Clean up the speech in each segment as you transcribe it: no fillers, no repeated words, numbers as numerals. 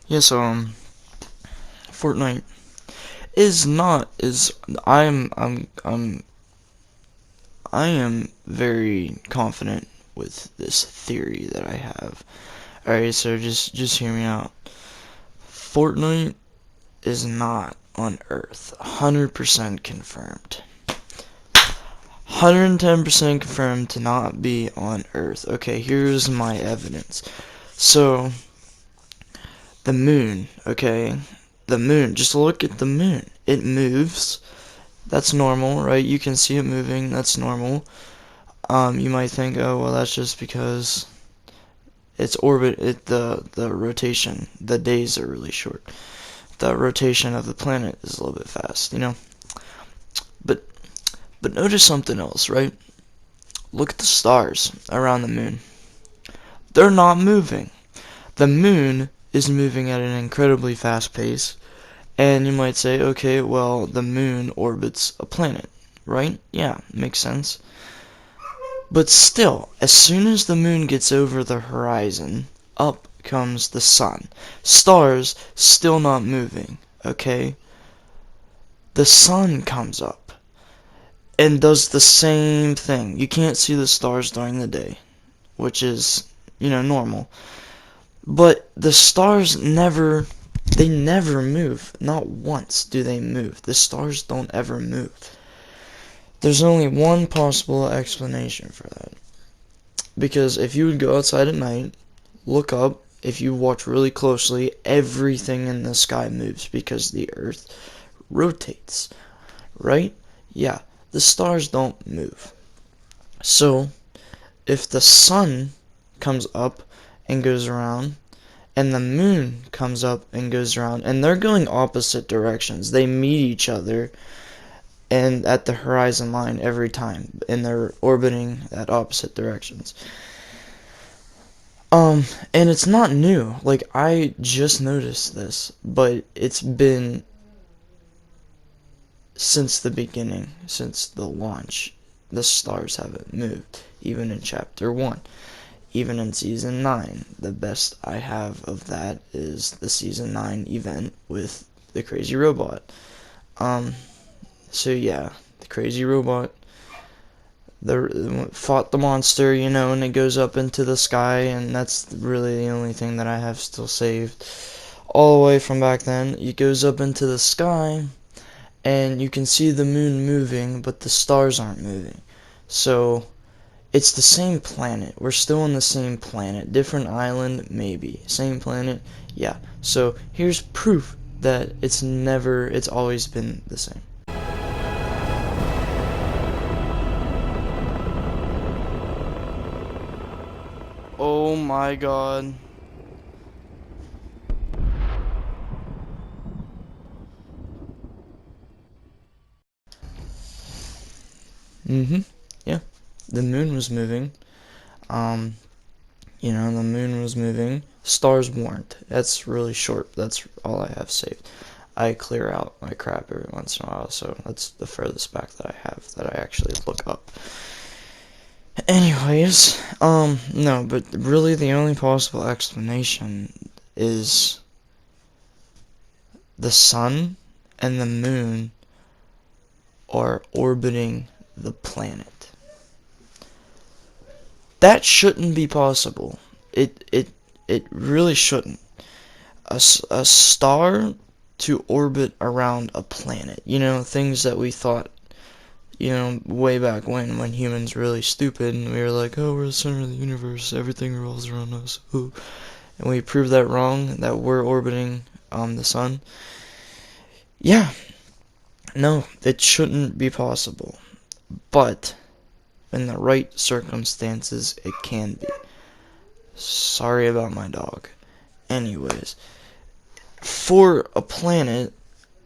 Yeah, so Fortnite is not is I am very confident with this theory that I have. Alright, so just hear me out. Fortnite is not on Earth. 100% confirmed. 110% confirmed to not be on Earth. Okay, here's my evidence. So, the moon, okay? The moon, just look at the moon. It moves. That's normal, right? You can see it moving. That's normal. You might think, oh, well, that's just because its orbit, the rotation, the days are really short. The rotation of the planet is a little bit fast. But but notice something else, right? Look at the stars around the moon. They're not moving. The moon is moving at an incredibly fast pace, and you might say, okay, well, the moon orbits a planet, right? Yeah, makes sense. But still, as soon as the moon gets over the horizon, up comes the sun. Stars still not moving, okay? The sun comes up and does the same thing. You can't see the stars during the day, which is, normal. But the stars they never move. Not once do they move. The stars don't ever move. There's only one possible explanation for that. Because if you would go outside at night, look up, if you watch really closely, everything in the sky moves because the earth rotates, right? Yeah, the stars don't move. So, if the sun comes up and goes around, and the moon comes up and goes around, and they're going opposite directions, they meet each other and at the horizon line every time, and they're orbiting at opposite directions. And it's not new. Like, I just noticed this, but it's been since the beginning, since the launch. The stars haven't moved, even in Chapter 1. Even in Season 9. The best I have of that is the Season 9 event with the crazy robot. So yeah, the crazy robot fought the monster, and it goes up into the sky, and that's really the only thing that I have still saved. All the way from back then, it goes up into the sky, and you can see the moon moving, but the stars aren't moving. So, it's the same planet. We're still on the same planet. Different island, maybe. Same planet, yeah. So, here's proof that it's always been the same. Oh my god. Yeah. The moon was moving. Um, the moon was moving. Stars weren't. That's really short. That's all I have saved. I clear out my crap every once in a while, so that's the furthest back that I have that I actually look up. Anyways, no, but really the only possible explanation is the sun and the moon are orbiting the planet. That shouldn't be possible. It really shouldn't. A star to orbit around a planet. Things that we thought, way back when humans were really stupid and we were like, oh, we're the center of the universe, everything revolves around us. Ooh. And we proved that wrong, that we're orbiting the sun. Yeah, no, it shouldn't be possible. But in the right circumstances, it can be. Sorry about my dog. Anyways, for a planet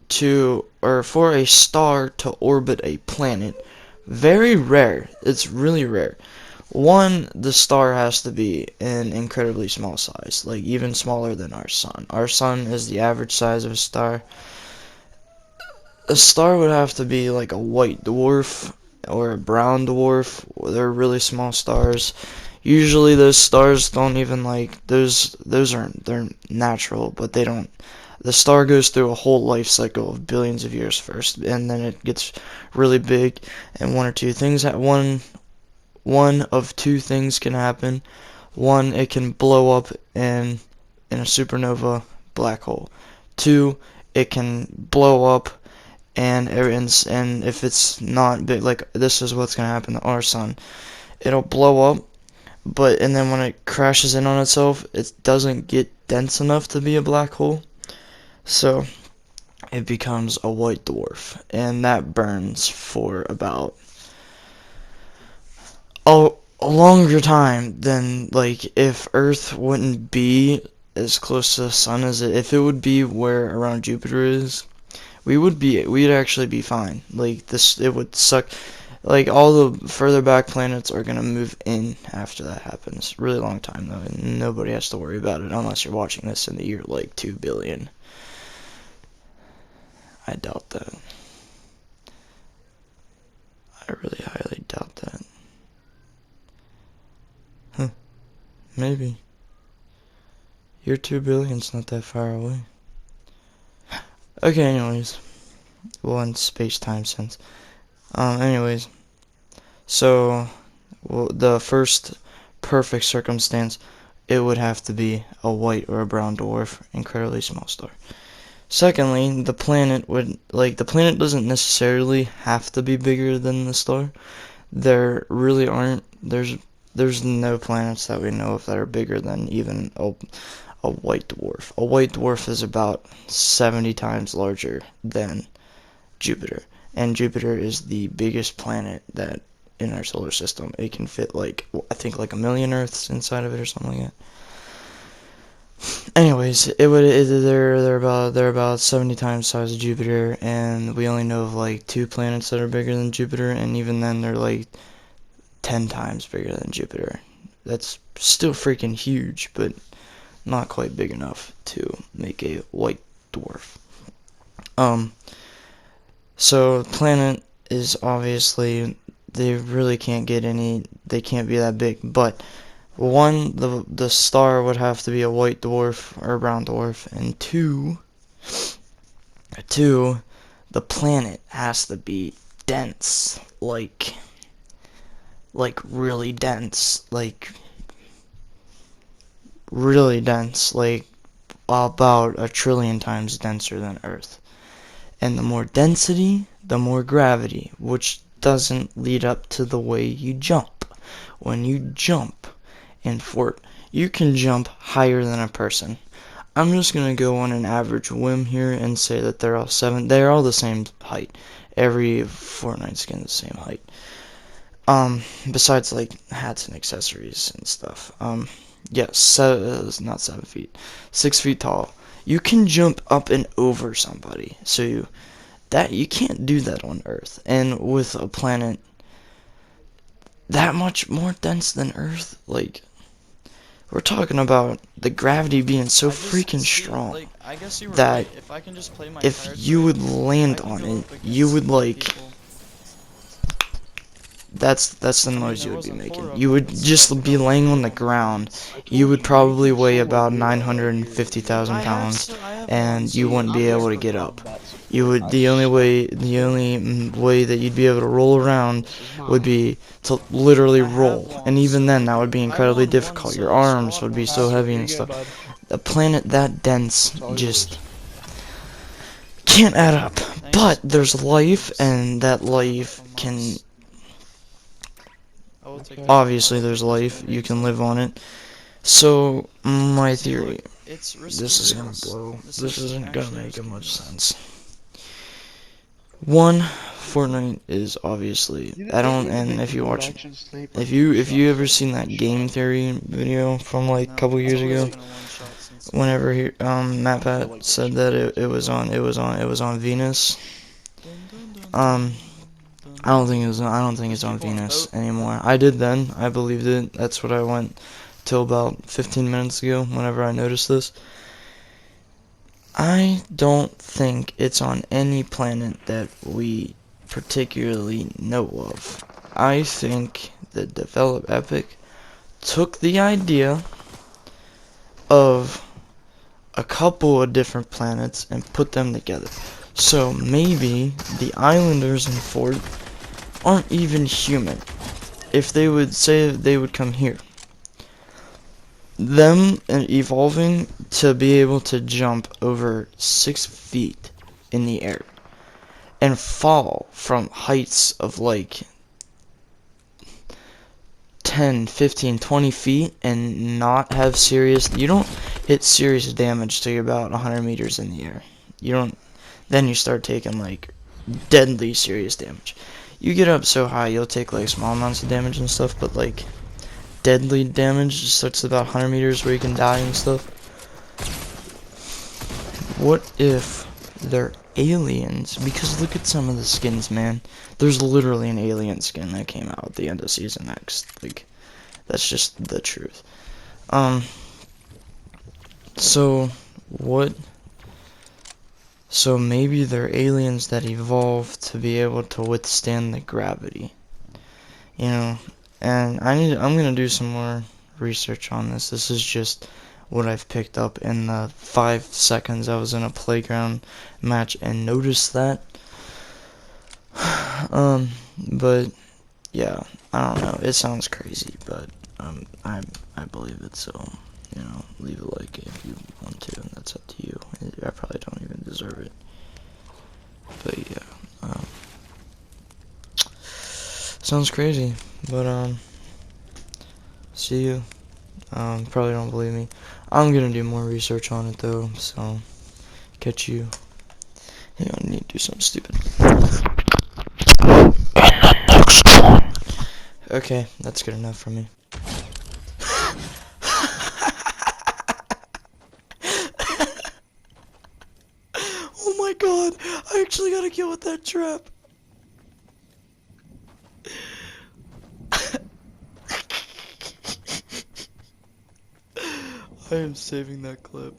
for a star to orbit a planet, very rare. It's really rare. One, the star has to be an incredibly small size, like even smaller than our sun. Our sun is the average size of a star. A star would have to be like a white dwarf or a brown dwarf. They're really small stars. Usually those stars don't even like those aren't they're natural, but they don't. The star goes through a whole life cycle of billions of years first, and then it gets really big, and one or two things one of two things can happen. One, it can blow up in a supernova black hole. Two, it can blow up and if it's not big, like this is what's gonna happen to our sun. It'll blow up, and then when it crashes in on itself, it doesn't get dense enough to be a black hole, so it becomes a white dwarf, and that burns for about a longer time than, like, if Earth wouldn't be as close to the sun as if it would be where around Jupiter is, we'd actually be fine. Like, this, it would suck. Like, all the further back planets are gonna move in after that happens. Really long time though, and nobody has to worry about it unless you're watching this in the year like 2 billion. I doubt that. I really highly doubt that. Huh. Maybe. Year 2 billion's not that far away. Okay, anyways. Well, in space-time sense. Anyways. So, well, the first perfect circumstance, it would have to be a white or a brown dwarf, incredibly small star. Secondly, the planet doesn't necessarily have to be bigger than the star. There really aren't. There's no planets that we know of that are bigger than even a white dwarf. A white dwarf is about 70 times larger than Jupiter, and Jupiter is the biggest planet that in our solar system. It can fit like, I think, like 1,000,000 Earths inside of it or something like that. Anyways, they're about 70 times the size of Jupiter, and we only know of like 2 planets that are bigger than Jupiter, and even then they're like 10 times bigger than Jupiter. That's still freaking huge, but not quite big enough to make a white dwarf. So planet is obviously, they really can't get any, they can't be that big, but one, the star would have to be a white dwarf or a brown dwarf, and two, the planet has to be dense, like really dense, like really dense, like about 1,000,000,000,000 times denser than Earth. And the more density, the more gravity, which doesn't lead up to the way you jump. When you jump in Fort, you can jump higher than a person. I'm just gonna go on an average whim here and say that they're all the same height. Every Fortnite skin is the same height. Besides like hats and accessories and stuff. Yes, not 7 feet, 6 feet tall. You can jump up and over somebody, so you can't do that on Earth. And with a planet that much more dense than Earth, like, we're talking about the gravity being so freaking strong that if you would land on it, you would like, that's the noise you would be making. You would just be laying on the ground. You would probably weigh about 950,000 pounds, and you wouldn't be able to get up. The only way that you'd be able to roll around would be to literally roll, and even then that would be incredibly difficult. Your arms would be so heavy and stuff. A planet that dense just can't add up. But there's life, and that life can, obviously there's life, you can live on it. So my theory, this is gonna blow, this isn't gonna make much sense. One, Fortnite is obviously, and if you watch, if you ever seen that game theory video from like a couple years ago, whenever MatPat said that it was on Venus, I don't think it's on Venus anymore. I did then, I believed it. That's what I went till about 15 minutes ago whenever I noticed this. I don't think it's on any planet that we particularly know of. I think the Develop Epic took the idea of a couple of different planets and put them together. So maybe the islanders in Fort aren't even human. If they would say they would come here. Them evolving to be able to jump over 6 feet in the air and fall from heights of like 10, 15, 20 feet and not have serious, you don't hit serious damage till you're about 100 meters in the air. You don't, then you start taking like deadly serious damage. You get up so high you'll take like small amounts of damage and stuff, but like deadly damage starts at about 100 meters where you can die and stuff. What if they're aliens? Because look at some of the skins, man. There's literally an alien skin that came out at the end of Season X. Like, that's just the truth. So, what? So maybe they're aliens that evolved to be able to withstand the gravity. You know, and I'm gonna do some more research on this. This is just what I've picked up in the 5 seconds I was in a playground match and noticed that. But yeah, I don't know. It sounds crazy, but I believe it. So you know, leave a like if you want to, and that's up to you. I probably don't even deserve it, but yeah, sounds crazy. But see you. Probably don't believe me. I'm gonna do more research on it though, so catch you. Hang on, I need to do something stupid. Okay, that's good enough for me. Oh my god, I actually got a kill with that trap. I am saving that clip.